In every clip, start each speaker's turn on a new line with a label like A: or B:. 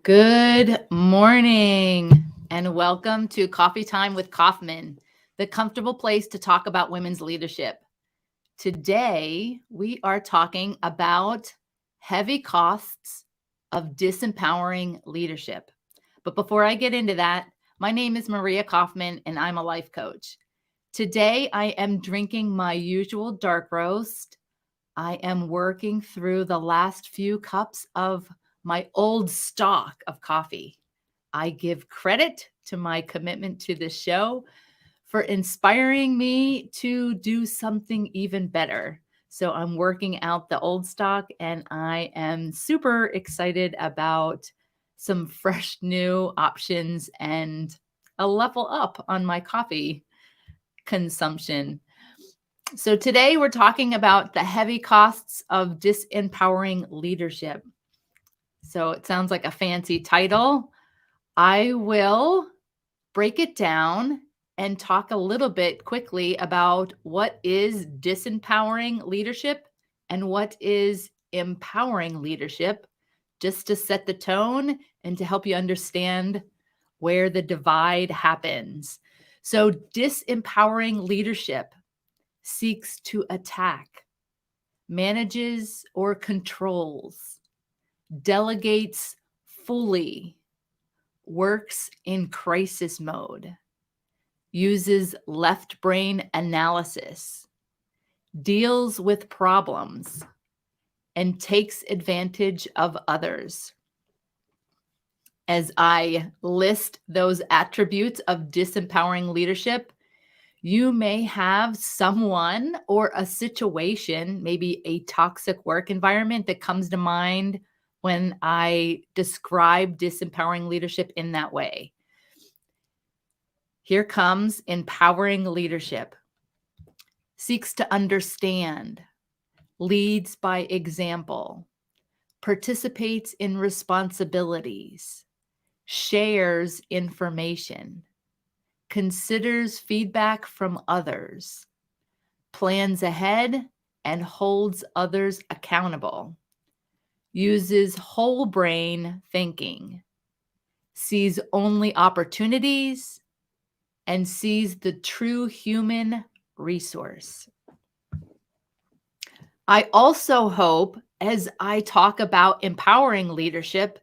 A: Good morning and welcome to Coffee Time with Kauffman, the comfortable place to talk about women's leadership. Today, we are talking about heavy costs of disempowering leadership. But before I get into that, my name is Maria Kauffman and I'm a life coach. Today, I am drinking my usual dark roast. I am working through the last few cups of my old stock of coffee. I give credit to my commitment to this show for inspiring me to do something even better. So I'm working out the old stock and I am super excited about some fresh new options and a level up on my coffee consumption. So today we're talking about the heavy costs of disempowering leadership. So it sounds like a fancy title. I will break it down and talk a little bit quickly about what is disempowering leadership and what is empowering leadership, just to set the tone and to help you understand where the divide happens. So disempowering leadership seeks to attack, manages or controls, delegates fully, works in crisis mode, uses left brain analysis, deals with problems, and takes advantage of others. As I list those attributes of disempowering leadership, you may have someone or a situation, maybe a toxic work environment, that comes to mind when I describe disempowering leadership in that way. Here comes empowering leadership. Seeks to understand, leads by example, participates in responsibilities, shares information, considers feedback from others, plans ahead and holds others accountable, uses whole brain thinking, sees only opportunities, and sees the true human resource. I also hope, as I talk about empowering leadership,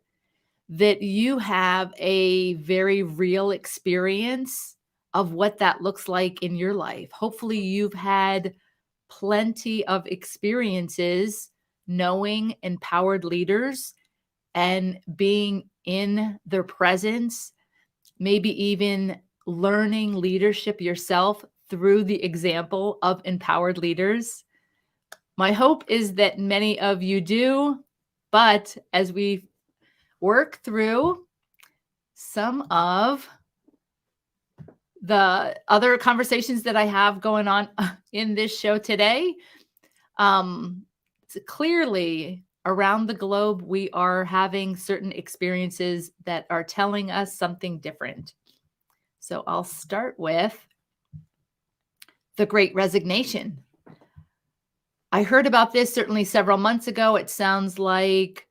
A: that you have a very real experience of what that looks like in your life. Hopefully, you've had plenty of experiences knowing empowered leaders and being in their presence, maybe even learning leadership yourself through the example of empowered leaders. My hope is that many of you do, but as we work through some of the other conversations that I have going on in this show today, clearly around the globe, we are having certain experiences that are telling us something different. So I'll start with the Great Resignation. I heard about this certainly several months ago. It sounds like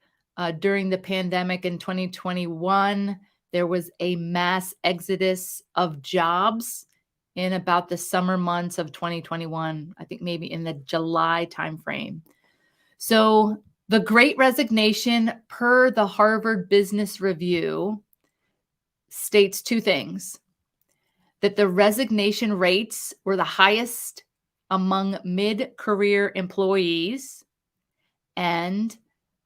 A: during the pandemic in 2021, there was a mass exodus of jobs in about the summer months of 2021, I think maybe in the July timeframe. So the Great Resignation, per the Harvard Business Review, states two things: that the resignation rates were the highest among mid-career employees, and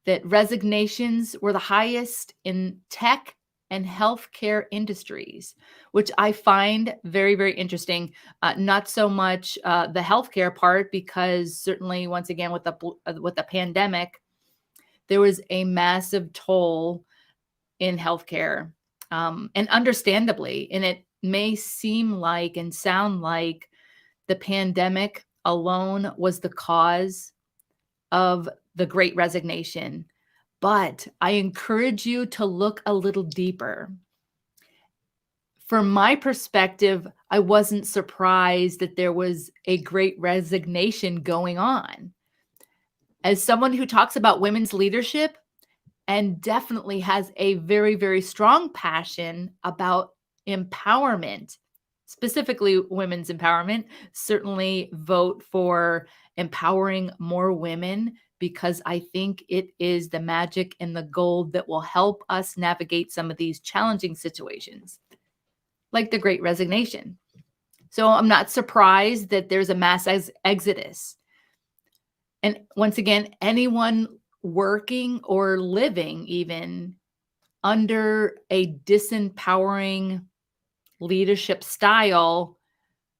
A: that resignations were the highest in tech and healthcare industries, which I find very, very interesting. Not so much the healthcare part, because certainly, once again, with the pandemic, there was a massive toll in healthcare, and understandably, and it may seem like and sound like the pandemic alone was the cause of the Great Resignation. But I encourage you to look a little deeper. From my perspective, I wasn't surprised that there was a Great Resignation going on. As someone who talks about women's leadership, and definitely has a very, very strong passion about empowerment, specifically women's empowerment. Certainly vote for empowering more women because I think it is the magic and the gold that will help us navigate some of these challenging situations, like the Great Resignation. So I'm not surprised that there's a mass exodus. And once again, anyone working or living even under a disempowering leadership style,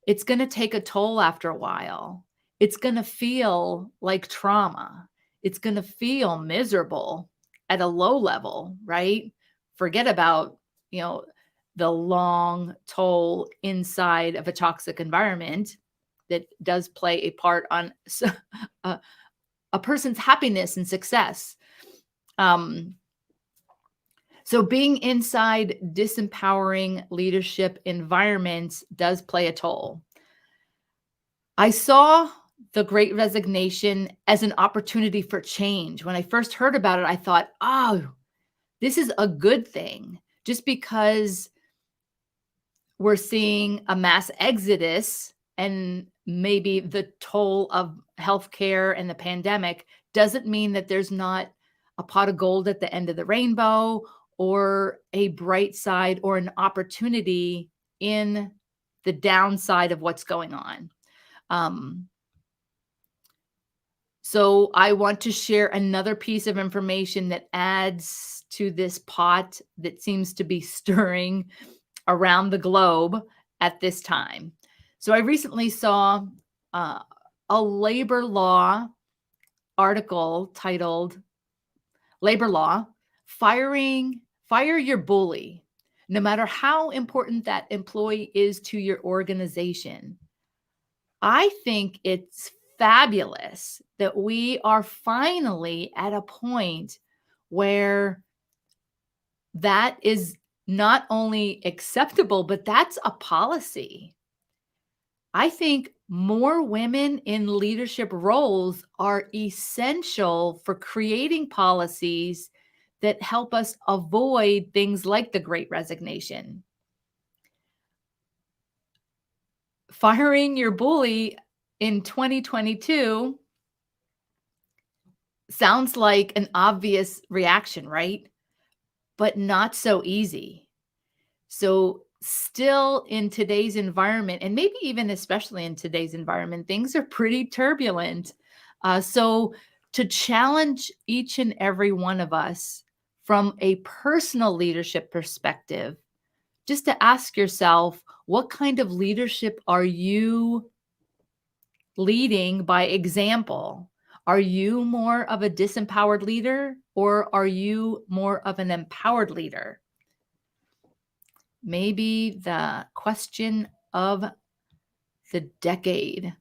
A: it's going to take a toll after a while. It's going to feel like trauma. It's going to feel miserable at a low level, right? Forget about, you know, the long toll inside of a toxic environment that does play a part on a person's happiness and success. So being inside disempowering leadership environments does play a toll. I saw the Great Resignation as an opportunity for change. When I first heard about it, I thought, oh, this is a good thing. Just because we're seeing a mass exodus and maybe the toll of healthcare and the pandemic doesn't mean that there's not a pot of gold at the end of the rainbow or a bright side or an opportunity in the downside of what's going on. So I want to share another piece of information that adds to this pot that seems to be stirring around the globe at this time. So I recently saw a labor law article titled Labor Law, Fire Your Bully, no matter how important that employee is to your organization. I think it's fabulous that we are finally at a point where that is not only acceptable, but that's a policy. I think more women in leadership roles are essential for creating policies that help us avoid things like the Great Resignation. Firing your bully in 2022 sounds like an obvious reaction, right? But not so easy. So still in today's environment, and maybe even especially in today's environment, things are pretty turbulent. So to challenge each and every one of us from a personal leadership perspective, just to ask yourself, what kind of leadership are you leading by example? Are you more of a disempowered leader or are you more of an empowered leader? Maybe the question of the decade,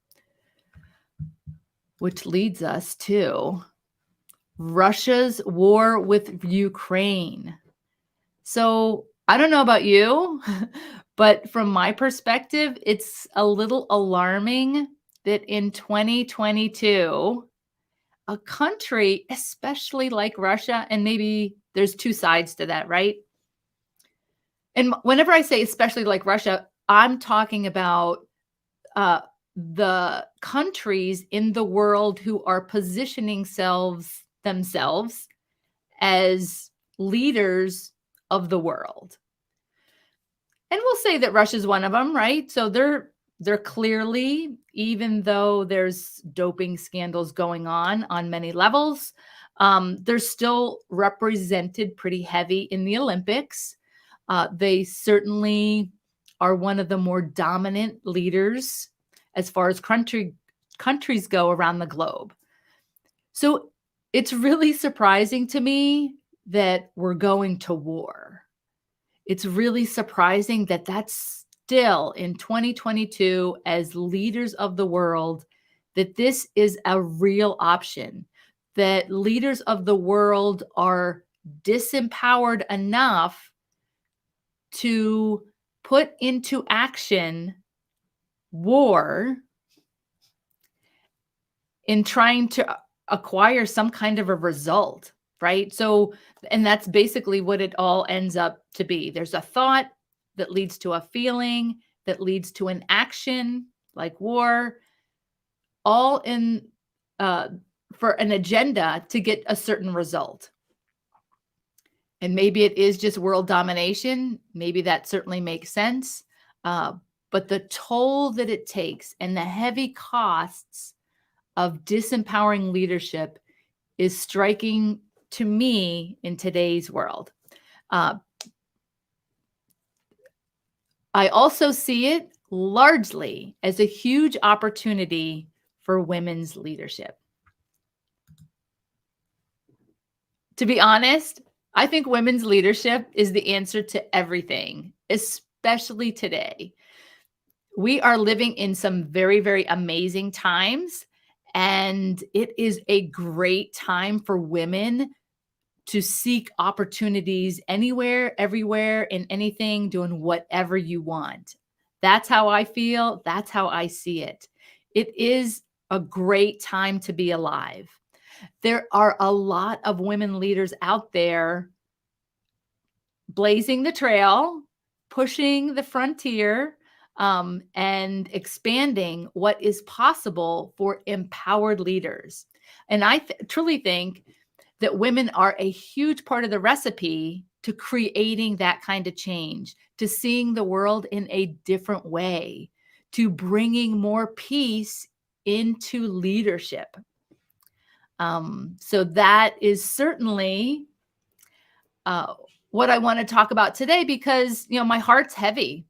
A: which leads us to Russia's war with Ukraine. So I don't know about you, but from my perspective, it's a little alarming that in 2022, a country, especially like Russia, and maybe there's two sides to that, right? And whenever I say especially like Russia, I'm talking about the countries in the world who are positioning themselves as leaders of the world. And we'll say that Russia's one of them, right? So they're clearly, even though there's doping scandals going on many levels, they're still represented pretty heavy in the Olympics. They certainly are one of the more dominant leaders as far as countries go around the globe. So it's really surprising to me that we're going to war. It's really surprising that that's still in 2022 as leaders of the world, that this is a real option, that leaders of the world are disempowered enough to put into action war in trying to acquire some kind of a result right? So, and that's basically what it all ends up to be. There's a thought that leads to a feeling that leads to an action like war, all in uh, for an agenda to get a certain result. And maybe it is just world domination. Maybe that certainly makes sense. Uh, but the toll that it takes and the heavy costs of disempowering leadership is striking to me in today's world. Uh, I also see it largely as a huge opportunity for women's leadership. To be honest, I think women's leadership is the answer to everything, especially today. We are living in some very, very amazing times, and it is a great time for women to seek opportunities anywhere, everywhere, in anything, doing whatever you want. That's how I feel. That's how I see it. It is a great time to be alive. There are a lot of women leaders out there blazing the trail, pushing the frontier, and expanding what is possible for empowered leaders. And I truly think that women are a huge part of the recipe to creating that kind of change, to seeing the world in a different way, to bringing more peace into leadership. So that is certainly what I want to talk about today, because my heart's heavy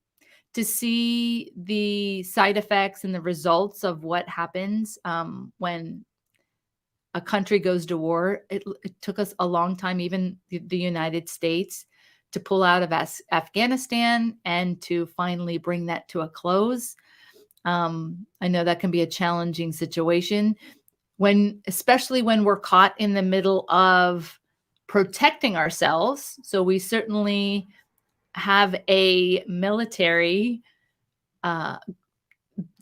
A: to see the side effects and the results of what happens when a country goes to war. It took us a long time, even the United States, to pull out of Afghanistan and to finally bring that to a close. I know that can be a challenging situation, especially when we're caught in the middle of protecting ourselves. So we certainly have a military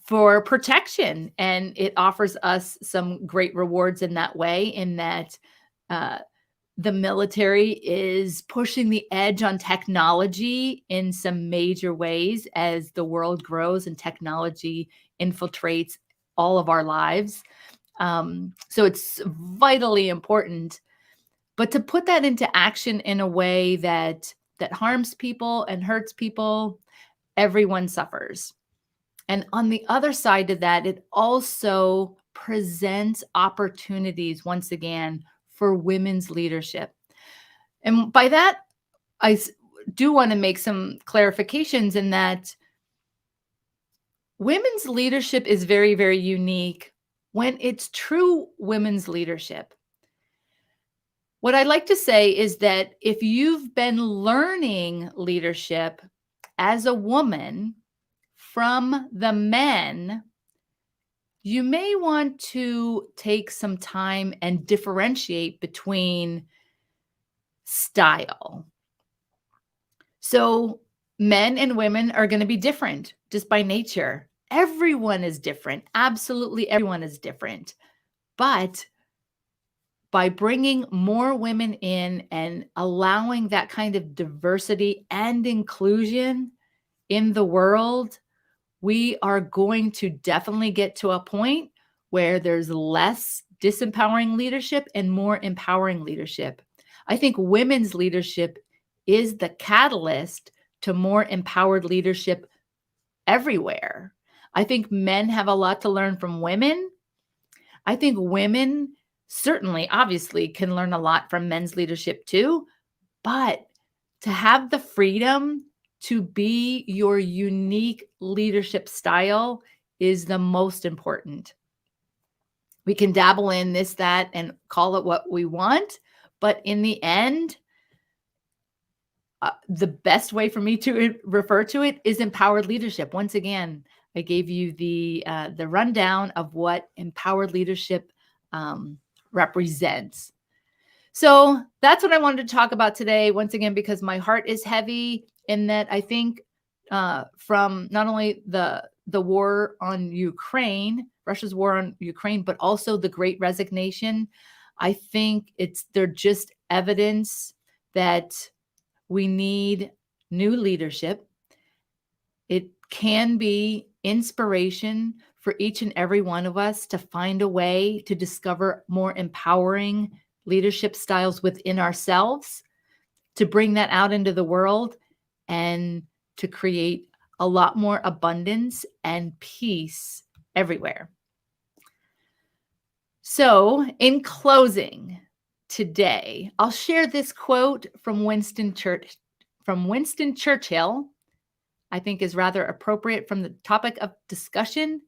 A: for protection, and it offers us some great rewards in that way, in that the military is pushing the edge on technology in some major ways as the world grows and technology infiltrates all of our lives. So it's vitally important, but to put that into action in a way that harms people and hurts people, everyone suffers. And on the other side of that, it also presents opportunities once again for women's leadership. And by that, I do want to make some clarifications in that women's leadership is very, very unique when it's true women's leadership. What I'd like to say is that if you've been learning leadership as a woman from the men, you may want to take some time and differentiate between style. So men and women are going to be different just by nature. Everyone is different. Absolutely everyone is different. But by bringing more women in and allowing that kind of diversity and inclusion in the world, we are going to definitely get to a point where there's less disempowering leadership and more empowering leadership. I think women's leadership is the catalyst to more empowered leadership everywhere. I think men have a lot to learn from women. I think women certainly, obviously, can learn a lot from men's leadership too, but to have the freedom to be your unique leadership style is the most important. We can dabble in this, that, and call it what we want, but in the end, the best way for me to refer to it is empowered leadership. Once again, I gave you the rundown of what empowered leadership represents. So that's what I wanted to talk about today. Once again, because my heart is heavy in that I think from not only the war on Ukraine, Russia's war on Ukraine, but also the Great Resignation, I think they're just evidence that we need new leadership. It can be inspiration for each and every one of us to find a way to discover more empowering leadership styles within ourselves, to bring that out into the world, and to create a lot more abundance and peace everywhere. So, in closing today, I'll share this quote from Winston Churchill. I think is rather appropriate from the topic of discussion,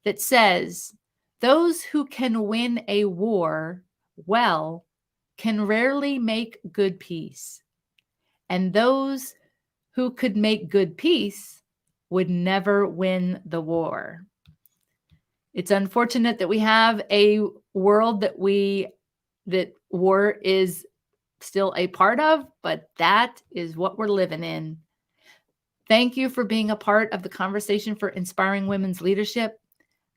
A: that says, "Those who can win a war well can rarely make good peace, and those who could make good peace would never win the war." It's unfortunate that we have a world that war is still a part of, but that is what we're living in. Thank you for being a part of the conversation for inspiring women's leadership.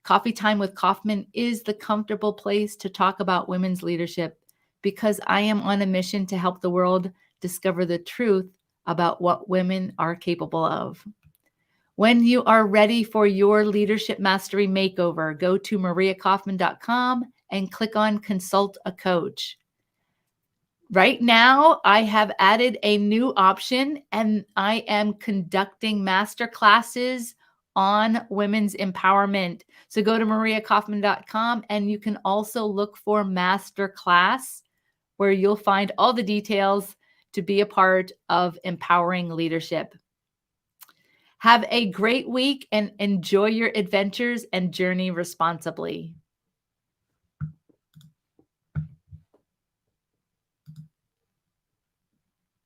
A: Coffee Time with Kauffman is the comfortable place to talk about women's leadership, because I am on a mission to help the world discover the truth about what women are capable of. When you are ready for your leadership mastery makeover, go to mariakaufman.com and click on Consult a Coach. Right now, I have added a new option, and I am conducting master classes on women's empowerment. So go to mariakaufman.com, and you can also look for master class, where you'll find all the details to be a part of empowering leadership. Have a great week and enjoy your adventures and journey responsibly.